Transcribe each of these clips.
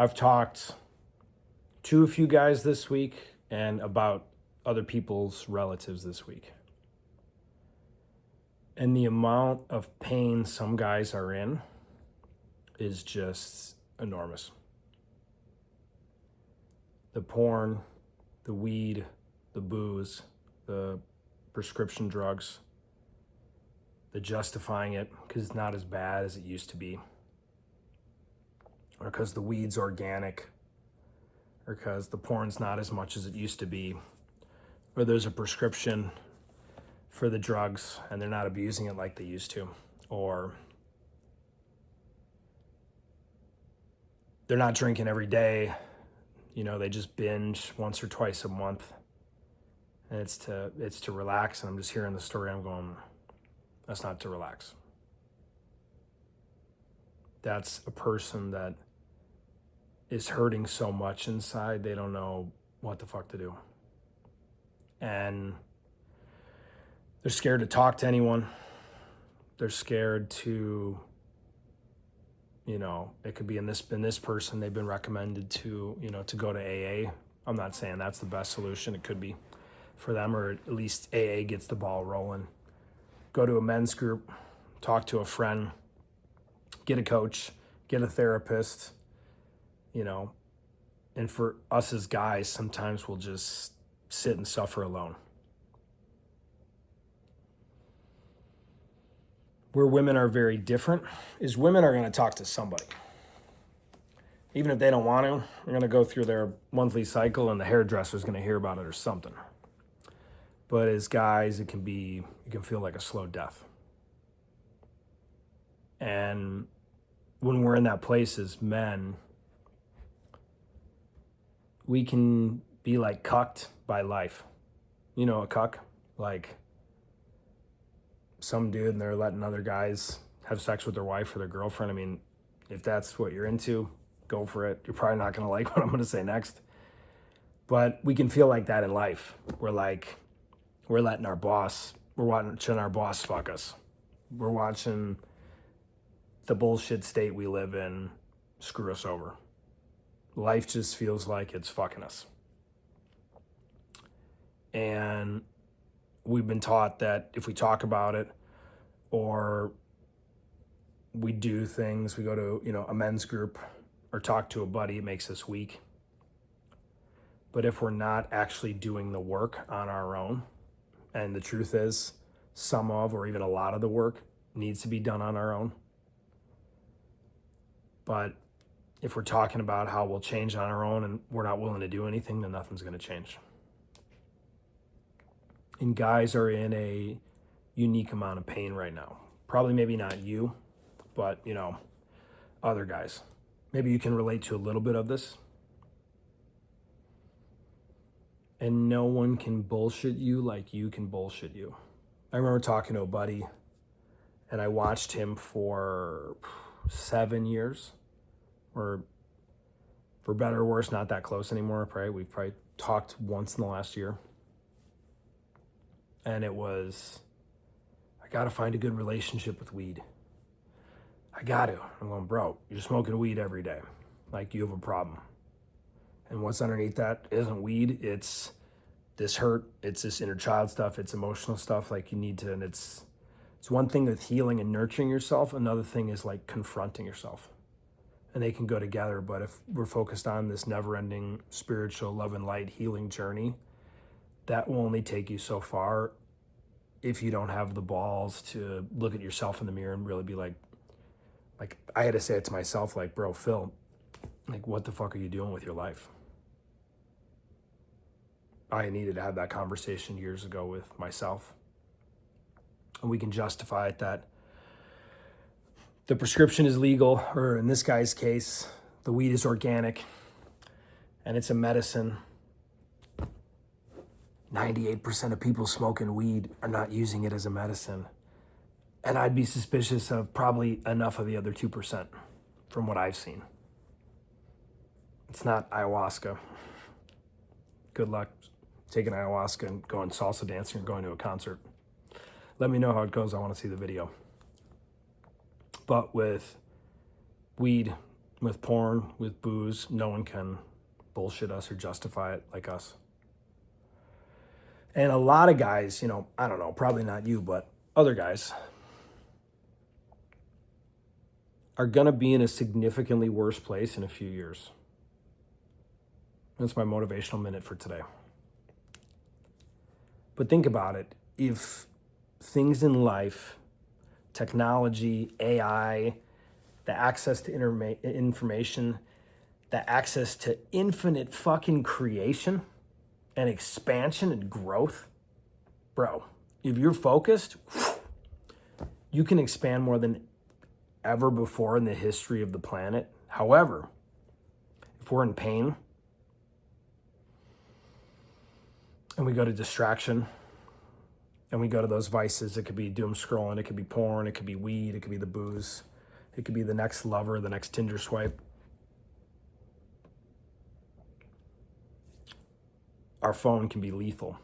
I've talked to a few guys this week and about other people's relatives this week. And the amount of pain some guys are in is just enormous. The porn, the weed, the booze, the prescription drugs, the justifying it because it's not as bad as it used to be, or because the weed's organic, or because the porn's not as much as it used to be, or there's a prescription for the drugs and they're not abusing it like they used to, or they're not drinking every day, they just binge once or twice a month, and it's to relax. And I'm just hearing the story, I'm going, that's not to relax. That's a person that is hurting so much inside they don't know what the fuck to do. And they're scared to talk to anyone. They're scared to, it could be in this person, they've been recommended to go to AA. I'm not saying that's the best solution. It could be for them, or at least AA gets the ball rolling. Go to a men's group, talk to a friend, get a coach, get a therapist, and for us as guys, sometimes we'll just sit and suffer alone. Where women are very different is women are going to talk to somebody. Even if they don't want to, they're going to go through their monthly cycle and the hairdresser's going to hear about it or something. But as guys, you can feel like a slow death. And when we're in that place as men, we can be like cucked by life. A cuck? Like some dude and they're letting other guys have sex with their wife or their girlfriend. I mean, if that's what you're into, go for it. You're probably not going to like what I'm going to say next. But we can feel like that in life. We're watching our boss fuck us. We're watching the bullshit state we live in screw us over. Life just feels like it's fucking us. And we've been taught that if we talk about it or we do things, we go to, a men's group or talk to a buddy, it makes us weak. But if we're not actually doing the work on our own, and the truth is some of, or even a lot of the work needs to be done on our own. But if we're talking about how we'll change on our own and we're not willing to do anything, then nothing's going to change. And guys are in a unique amount of pain right now. Probably maybe not you, but, other guys. Maybe you can relate to a little bit of this. And no one can bullshit you like you can bullshit you. I remember talking to a buddy, and I watched him for 7 years, or for better or worse, not that close anymore. We've probably talked once in the last year. And it was, I got to find a good relationship with weed. I got to. I'm going, bro, you're smoking weed every day. Like, you have a problem. And what's underneath that isn't weed. It's this hurt. It's this inner child stuff. It's emotional stuff. Like, you need to, and it's one thing with healing and nurturing yourself. Another thing is like confronting yourself. And they can go together. But if we're focused on this never-ending spiritual love and light healing journey, that will only take you so far if you don't have the balls to look at yourself in the mirror and really be like I had to say it to myself, like, bro, Phil, like, what the fuck are you doing with your life? I needed to have that conversation years ago with myself. And we can justify it that the prescription is legal, or in this guy's case, the weed is organic and it's a medicine. 98% of people smoking weed are not using it as a medicine. And I'd be suspicious of probably enough of the other 2% from what I've seen. It's not ayahuasca. Good luck taking ayahuasca and going salsa dancing or going to a concert. Let me know how it goes. I want to see the video. But with weed, with porn, with booze. No one can bullshit us or justify it like us. And a lot of guys, I don't know, probably not you, but other guys are going to be in a significantly worse place in a few years. That's my motivational minute for today. But think about it. If things in life, technology, AI, the access to information, the access to infinite fucking creation and expansion and growth, bro, if you're focused, you can expand more than ever before in the history of the planet. However, if we're in pain and we go to distraction and we go to those vices, it could be doom scrolling, it could be porn, it could be weed, it could be the booze, it could be the next lover, the next Tinder swipe. Our phone can be lethal.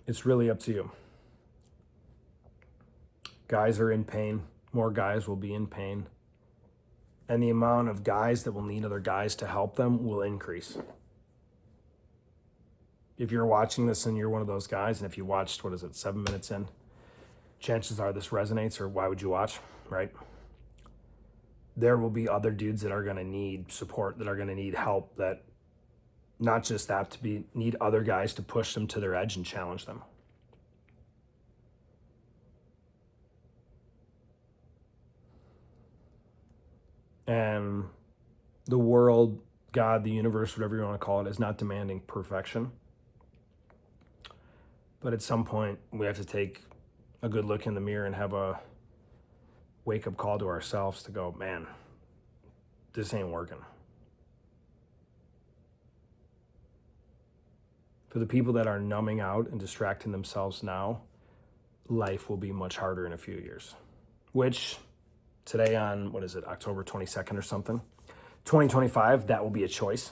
It's really up to you. Guys are in pain. More guys will be in pain. And the amount of guys that will need other guys to help them will increase. If you're watching this and you're one of those guys, and if you watched, 7 minutes in, chances are this resonates, or why would you watch, right? There will be other dudes that are going to need support, that are going to need help, that not just that, need other guys to push them to their edge and challenge them. And the world, God, the universe, whatever you want to call it, is not demanding perfection. But at some point, we have to take a good look in the mirror and have a wake-up call to ourselves to go, man, this ain't working. For the people that are numbing out and distracting themselves now, life will be much harder in a few years. Which, today on, October 22nd or something, 2025, that will be a choice.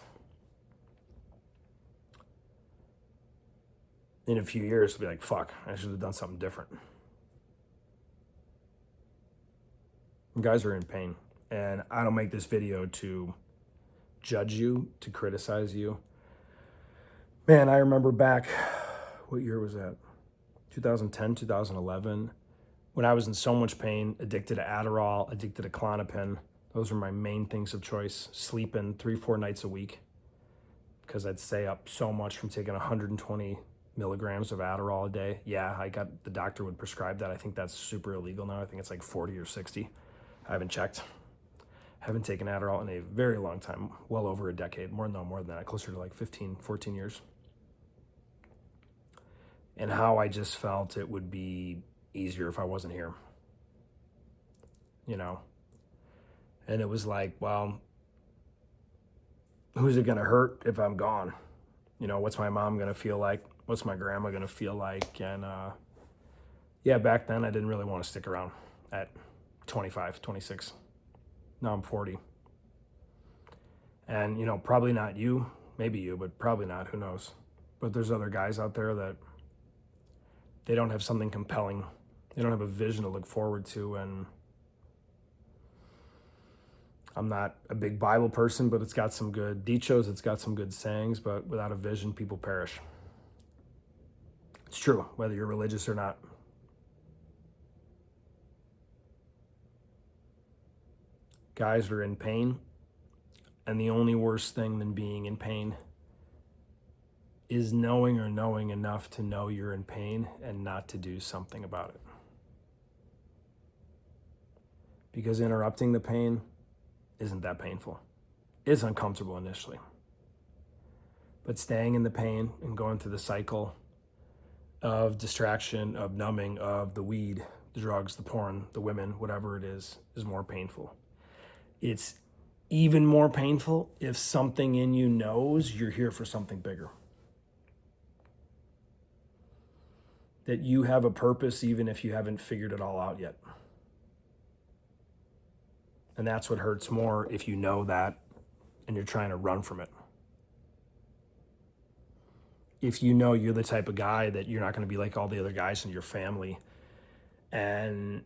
In a few years, it'll be like, fuck, I should have done something different. You guys are in pain. And I don't make this video to judge you, to criticize you. Man, I remember back, what year was that? 2010, 2011, when I was in so much pain, addicted to Adderall, addicted to Klonopin. Those were my main things of choice. Sleeping 3-4 nights a week because I'd stay up so much from taking 120 milligrams of Adderall a day. Yeah, the doctor would prescribe that. I think that's super illegal now. I think it's like 40 or 60. I haven't checked. Haven't taken Adderall in a very long time, well over a decade, more than that, closer to like 15, 14 years. And how I just felt it would be easier if I wasn't here, And it was like, well, who's it gonna hurt if I'm gone? What's my mom gonna feel like? What's my grandma gonna feel like? And back then I didn't really want to stick around at 25, 26. Now I'm 40. And, probably not you, maybe you, but probably not, who knows? But there's other guys out there that they don't have something compelling. They don't have a vision to look forward to. And I'm not a big Bible person, but it's got some good dichos, it's got some good sayings, but without a vision, people perish. It's true, whether you're religious or not. Guys are in pain, and the only worse thing than being in pain is knowing enough to know you're in pain and not to do something about it. Because interrupting the pain isn't that painful. It's uncomfortable initially. But staying in the pain and going through the cycle of distraction, of numbing, of the weed, the drugs, the porn, the women, whatever it is more painful. It's even more painful if something in you knows you're here for something bigger. That you have a purpose even if you haven't figured it all out yet. And that's what hurts more if you know that and you're trying to run from it. If you know you're the type of guy that you're not going to be like all the other guys in your family and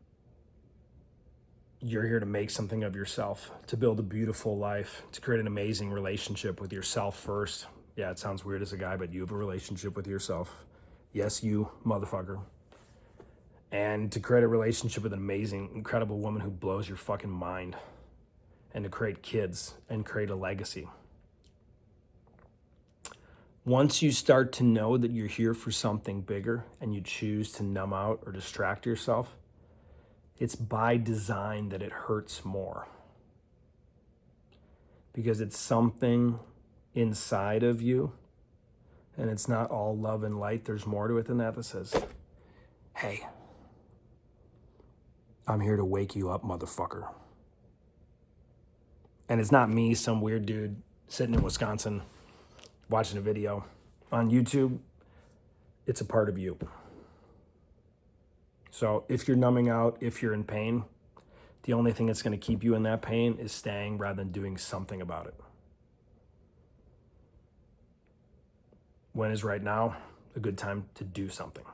you're here to make something of yourself, to build a beautiful life, to create an amazing relationship with yourself first. Yeah, it sounds weird as a guy, but you have a relationship with yourself. Yes, you, motherfucker. And to create a relationship with an amazing, incredible woman who blows your fucking mind. And to create kids and create a legacy. Once you start to know that you're here for something bigger and you choose to numb out or distract yourself, it's by design that it hurts more. Because it's something inside of you, and it's not all love and light. There's more to it than that that says, hey, I'm here to wake you up, motherfucker. And it's not me, some weird dude sitting in Wisconsin watching a video on YouTube. It's a part of you. So if you're numbing out, if you're in pain, the only thing that's going to keep you in that pain is staying rather than doing something about it. When is right now a good time to do something?